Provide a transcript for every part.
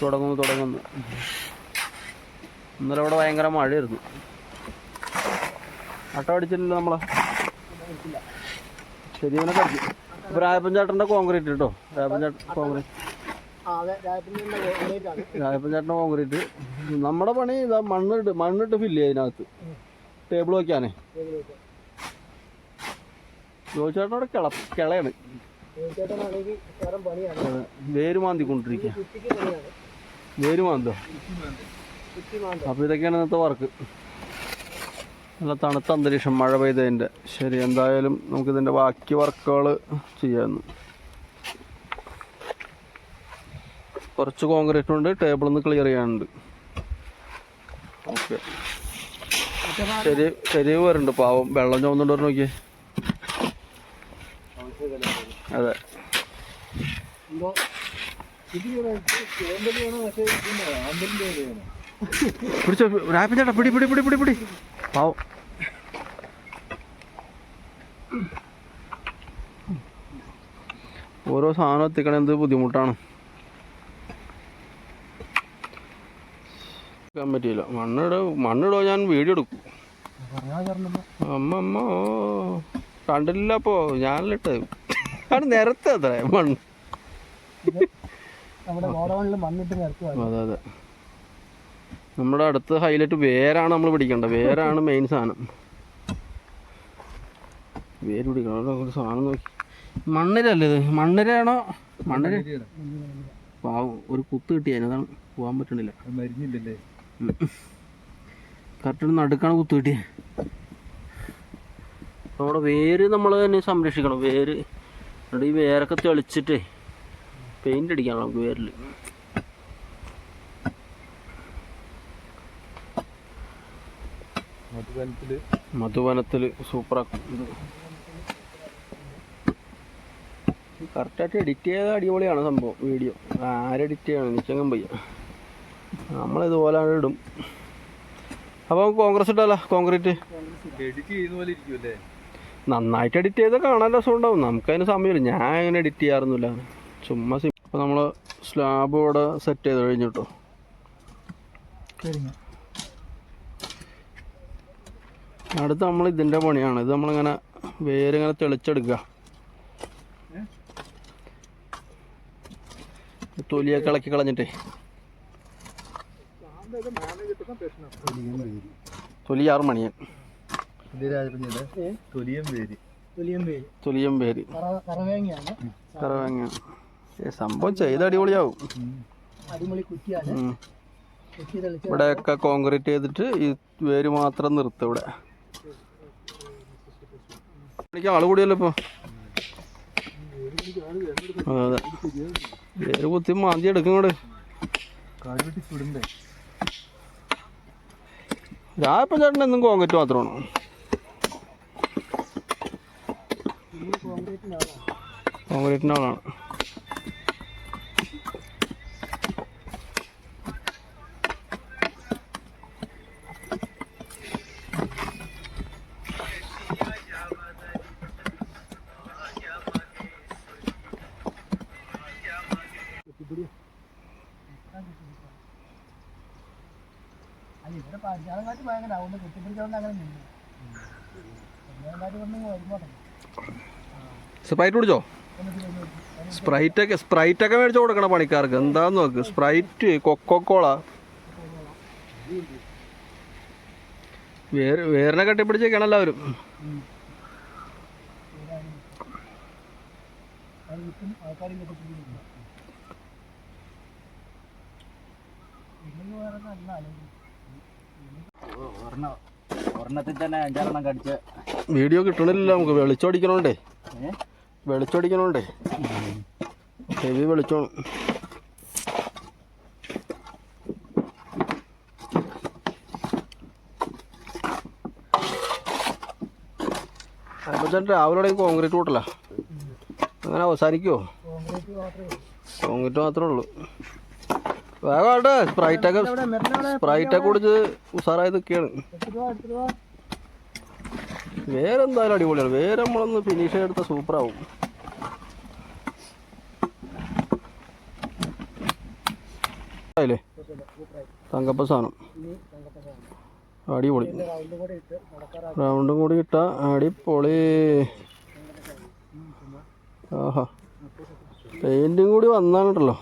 തുടങ്ങുന്നു. ഇന്നലെ ഇവിടെ ഭയങ്കര മഴയായിരുന്നു. അട്ട അടിച്ചിട്ടില്ല നമ്മളെ ശരിയവനൊക്കെ അടിച്ചു. ഇപ്പോൾ രായപ്പൻ ചേട്ടൻ്റെ കോൺക്രീറ്റ് കേട്ടോ. രായപ്പൻ ചേട്ടൻ്റെ കോൺക്രീറ്റ്. നമ്മുടെ പണി ഇതാ മണ്ണിട്ട് ഫില്ല് ചെയ്യുക അതിനകത്ത് ടേബിൾ വയ്ക്കാനേ. ജോയിച്ചേട്ടനോട് കിളയാണ്. വേര് മാന്തിക്കൊണ്ടിരിക്കുക. വേര് മാന്തോ. അപ്പോൾ ഇതൊക്കെയാണ് ഇന്നത്തെ വർക്ക്. നല്ല തണുത്ത അന്തരീക്ഷം, മഴ പെയ്തതിൻ്റെ. ശരി, എന്തായാലും നമുക്കിതിൻ്റെ ബാക്കി വർക്കുകൾ ചെയ്യാമെന്ന്. കുറച്ച് കോൺക്രീറ്റ് ഉണ്ട്, ടേബിളിൽ നിന്ന് ക്ലിയർ ചെയ്യാനുണ്ട്. ഓക്കെ, ശരിവ് വരുന്നുണ്ട്. പാവം വെള്ളം ചോന്നുകൊണ്ട് വരണം. നോക്കിയേ. അതെ, പിടിച്ചോ രായപ്പൻ ചേട്ടാ, പിടി. പാവം ഓരോ സാധനം എത്തിക്കണ എന്ത് ബുദ്ധിമുട്ടാണ്. പറ്റിയില്ല. മണ്ണിടോ ഞാൻ വീഡിയോ എടുക്കും. അമ്മ കണ്ടില്ല. അപ്പോ ഞാനിട്ട് അത് നിരത്ത് അത്ര മണ്ണ്. അതെ, നമ്മുടെ അടുത്ത് ഹൈലൈറ്റ് വേരാണ് നമ്മൾ പിടിക്കേണ്ടത്. വേരാണ് മെയിൻ സാധനം. വേര് പിടിക്കണം. ഒരു സാധനം നോക്കി. മണ്ണിരല്ലേ ഇത്? മണ്ണിരയാണോ? മണ്ണിര. പാവം ഒരു കുത്ത് കിട്ടിയാൽ അതാണ് പോകാൻ പറ്റണില്ല. കറക്റ്റ് നടുക്കാണ് കുത്ത് കിട്ടിയത്. നമ്മുടെ വേര് നമ്മൾ തന്നെ സംരക്ഷിക്കണം. വേര് ഈ വേരൊക്കെ തെളിച്ചിട്ടേ പെയിൻ്റ് അടിക്കണം നമുക്ക് വേരിൽ. മധുവനത്തിൽ സൂപ്പറാക്കും. കറക്റ്റായിട്ട് എഡിറ്റ് ചെയ്ത അടിപൊളിയാണ് സംഭവം. വീഡിയോ ആരെഡിറ്റ് ചെയ്യണം? എനിക്കങ്ങും വയ്യ. നമ്മളിതുപോലെ ഇടും. അപ്പോൾ കോൺഗ്രസ് ഇട്ടല്ല കോൺക്രീറ്റ് നന്നായിട്ട് എഡിറ്റ് ചെയ്താൽ കാണാൻ രസം ഉണ്ടാവും. നമുക്കതിന് സമയമില്ല. ഞാൻ അങ്ങനെ എഡിറ്റ് ചെയ്യാറൊന്നുമില്ല, ചുമ്മാ. ഇപ്പോൾ നമ്മൾ സ്ലാബ് ഇവിടെ സെറ്റ് ചെയ്ത് കഴിഞ്ഞിട്ടോ. അടുത്ത് നമ്മൾ ഇതിൻ്റെ പണിയാണ്. ഇത് നമ്മളിങ്ങനെ വേരിങ്ങനെ തെളിച്ചെടുക്കുക. തൊലിയൊക്കെ ഇളക്കി കളഞ്ഞിട്ടേ. തൊലി 6 മണിയൻ. തൊലിയം പേര് കറവേങ്ങ. സംഭവം ചെയ്ത് അടിപൊളിയാവും. ഇവിടെയൊക്കെ കോൺക്രീറ്റ് ചെയ്തിട്ട് ഈ വേര് മാത്രം നിർത്തും. ഇവിടെ എനിക്ക് ആള് കൂടിയല്ലോ ഇപ്പോൾ. അതെ, വേര് കുത്തി മാന്തി എടുക്കും. ഇങ്ങോട്ട് രായപ്പൻ ചേട്ടൻ എന്നും കോൺക്രീറ്റ് മാത്രമാണോ? കോൺക്രീറ്റിൻ്റെ ആളാണ്. സ്പ്രൈറ്റ് കുടിച്ചോ? സ്പ്രൈറ്റൊക്കെ മേടിച്ചു കൊടുക്കണം പണിക്കാർക്ക്. എന്താന്ന് നോക്ക്. Sprite, Coca-Cola. വേരിനെ കെട്ടിപ്പിടിച്ചേക്കാണ് എല്ലാവരും. വീഡിയോ കിട്ടണില്ല നമുക്ക്. വെളിച്ചോടിക്കണോണ്ടേ ഹെവി വെളിച്ചോണം. അപ്പോൾ രാവിലെ കോൺക്രീറ്റ് കൂട്ടല്ല. അങ്ങനെ അവസാനിക്കുമോ? കോൺക്രീറ്റ് മാത്രമേ ഉള്ളൂ. വേഗം ആട്ടെ. സ്പ്രൈറ്റൊക്കെ കുടിച്ച് ഉഷാറായി നിൽക്കുകയാണ്. വേരെന്തായാലും അടിപൊളിയാണ്. വേറെ നമ്മളൊന്ന് ഫിനിഷ് ചെയ്തെടുത്താൽ സൂപ്പറാവും. അല്ലേ തങ്കപ്പ സാധനം അടിപൊളി. റൗണ്ടും കൂടി ഇട്ടാ അടിപൊളി. ആഹാ പെയിൻറ്റും കൂടി വന്നാണല്ലോ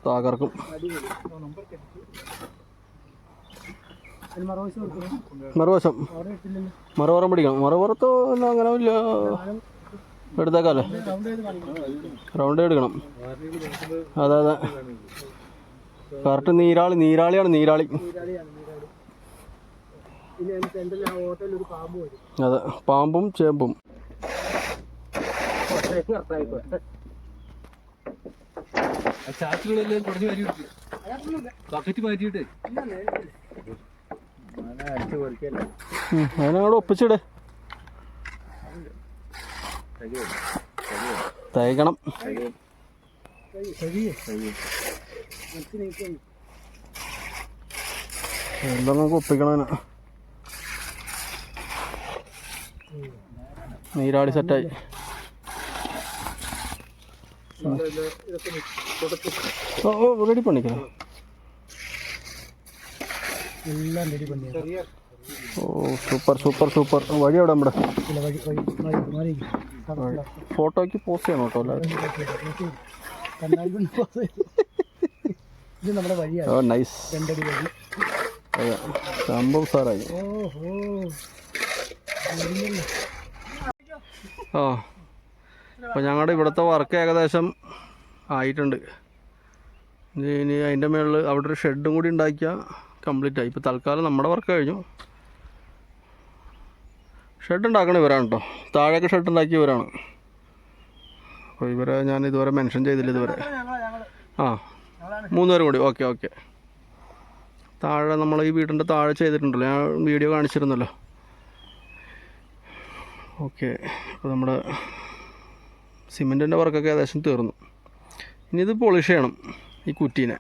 തകർക്കും. മറുവശം മറുപുറം പിടിക്കണം. മറുപുറത്ത് ഒന്നും അങ്ങനെ ഇല്ല, എടുത്തേക്കാല്ലേ. റൗണ്ട് എടുക്കണം. അതെ അതെ കറക്റ്റ്. നീരാളിയാണ് നീരാളി. അതെ പാമ്പും ചേമ്പും. അതിനോട് ഒപ്പിച്ചിട് തയ്ക്കണം. എല്ലാം നമുക്ക് ഒപ്പിക്കണം. നീരാളി സെറ്റായി. ഓ റെഡി പണിക്കണം. ഓ സൂപ്പർ സൂപ്പർ സൂപ്പർ. വഴി എവിടെ നമ്മുടെ ഫോട്ടോയ്ക്ക് പോസ്റ്റ് ചെയ്യണം കേട്ടോ എല്ലാവരും. ഓ നൈസ്. അതെ സംഭവം സാറായി. ആ അപ്പോൾ ഞങ്ങളുടെ ഇവിടുത്തെ വർക്ക് ഏകദേശം ആയിട്ടുണ്ട്. ഇനി അതിൻ്റെ മുകളിൽ അവിടെ ഒരു ഷെഡും കൂടി ഉണ്ടാക്കിയാൽ കംപ്ലീറ്റ് ആയി. ഇപ്പോൾ തൽക്കാലം നമ്മുടെ വർക്ക് കഴിഞ്ഞു. ഷെഡ് ഉണ്ടാക്കണ ഇവരാണ് കേട്ടോ, താഴേക്ക് ഷെഡ് ഉണ്ടാക്കിയ ഇവരാണ്. അപ്പോൾ ഇവരെ ഞാൻ ഇതുവരെ മെൻഷൻ ചെയ്തില്ല ഇതുവരെ. ആ 3 പേരും കൂടി. Okay okay. താഴെ നമ്മൾ ഈ വീടിൻ്റെ താഴെ ചെയ്തിട്ടുണ്ടല്ലോ, ഞാൻ വീഡിയോ കാണിച്ചിരുന്നല്ലോ. ഓക്കെ അപ്പോൾ നമ്മുടെ സിമെൻറ്റിൻ്റെ വർക്കൊക്കെ ഏകദേശം തീർന്നു. ഇനി ഇത് പോളിഷ് ചെയ്യണം ഈ കുറ്റീനെ.